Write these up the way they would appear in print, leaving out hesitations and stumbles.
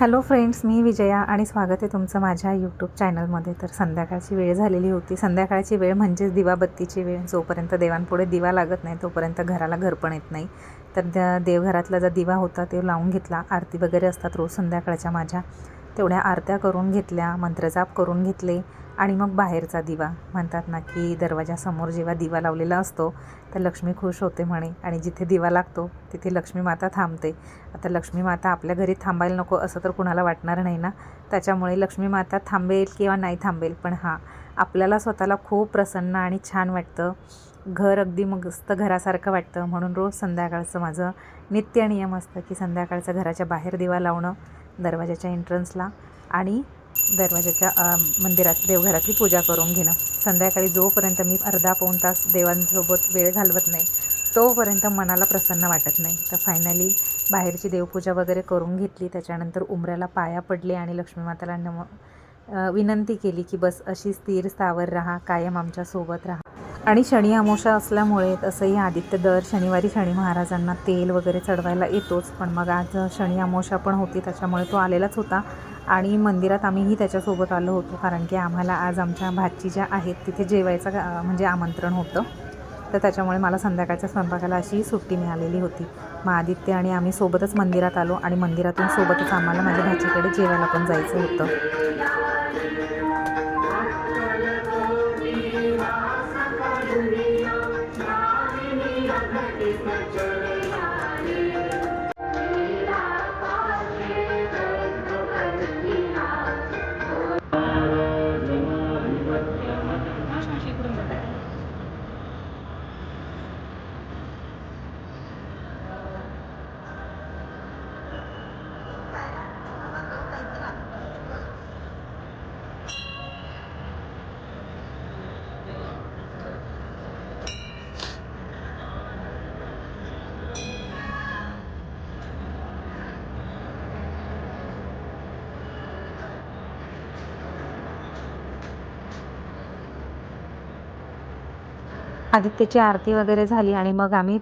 Hello friends, मी विजया आणि स्वागत आहे तुमचं माझ्या यूट्यूब चॅनलमध्ये. तर संध्याकाळची वेळ झालेली होती. संध्याकाळची वेळ म्हणजेच दिवाबत्तीची वेळ. जोपर्यंत देवांपुढे दिवा लागत नाही तोपर्यंत घराला घर पण येत नाही. तर देवघरातला जो दिवा होता ते लावून घेतला. आरती वगैरे असतात रोज संध्याकाळच्या माझ्या, तेवढ्या आरत्या करून घेतल्या, मंत्रजाप करून घेतले आणि मग बाहेरचा दिवा म्हणतात ना की दरवाजासमोर जेव्हा दिवा लावलेला असतो तर लक्ष्मी खुश होते म्हणे, आणि जिथे दिवा लागतो तिथे लक्ष्मी माता थांबते. आता लक्ष्मी माता आपल्या घरी थांबायला नको असं तर कुणाला वाटणार नाही ना. त्याच्यामुळे लक्ष्मी माता थांबेल किंवा नाही थांबेल, पण हां, आपल्याला स्वतःला खूप प्रसन्न आणि छान वाटतं. घर अगदी मस्त घरासारखं वाटतं. म्हणून रोज संध्याकाळचं माझं नित्य नियम असतं की संध्याकाळचं घराच्या बाहेर दिवा लावणं, दरवाजाच्या एंट्रन्सला, आणि दरवाजाच्या मंदिरात देवघरातली पूजा करून घेणं. संध्याकाळी जोपर्यंत मी अर्धा पाऊण तास देवांसोबत वेळ घालवत नाही तोपर्यंत मनाला प्रसन्न वाटत नाही. तर फायनली बाहेरची देवपूजा वगैरे करून घेतली. त्याच्यानंतर उंबऱ्याला पाया पडले आणि लक्ष्मी माताला विनंती केली की बस अशी स्थिर स्थावर राहा, कायम आमच्यासोबत राहा. आणि शनी अमावस्या असल्यामुळे तसंही आदित्य दर शनिवारी शनी महाराजांना तेल वगैरे चढवायला येतोच. पण मग आज शनी अमावस्या पण होती त्याच्यामुळे तो आलेलाच होता. आणि मंदिरात आम्हीही त्याच्यासोबत आलो होतो, कारण की आम्हाला आज आमच्या भाची ज्या आहेत तिथे जेवायचं म्हणजे आमंत्रण होतं. तर त्याच्यामुळे मला संध्याकाळच्या स्वयंपाकाला अशी सुट्टी मिळालेली होती. मग आदित्य आणि आम्ही सोबतच मंदिरात आलो आणि मंदिरातून सोबतच आम्हाला माझ्या भाचीकडे जेवायला पण जायचं होतं. आदित्यची आरती वगैरे झाली आणि मग आम्ही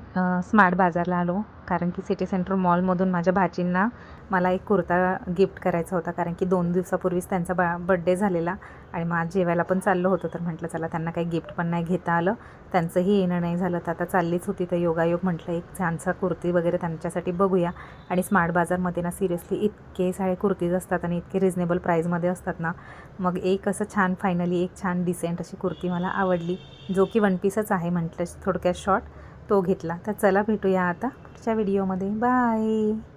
स्मार्ट बाजारला आलो, कारण की सिटी सेंटर मॉलमधून माझ्या भाचींना मला एक कुर्ता गिफ्ट करायचा होता. कारण की 2 दिवसापूर्वीच त्यांचा बड्डे झालेला आणि मग आज जेवायला पण चाललो होतो. तर म्हटलं चला त्यांना काही गिफ्ट पण नाही घेता आलं, त्यांचंही येणं नाही झालं. तर आता चाललीच होती तर योगायोग म्हटलं एक छानसा कुर्ती वगैरे त्यांच्यासाठी बघूया. आणि स्मार्ट बाजारमध्ये ना सिरियसली इतके सारे कुर्तीज असतात आणि इतके रिजनेबल प्राईजमध्ये असतात ना. मग एक असं छान फायनली एक छान डिसेंट अशी कुर्ती मला आवडली, जो की वन पीसच आहे म्हटलं थोडक्यात शॉर्ट, तो घेतला. तर चला भेटूया आता पुढच्या व्हिडिओमध्ये. बाय.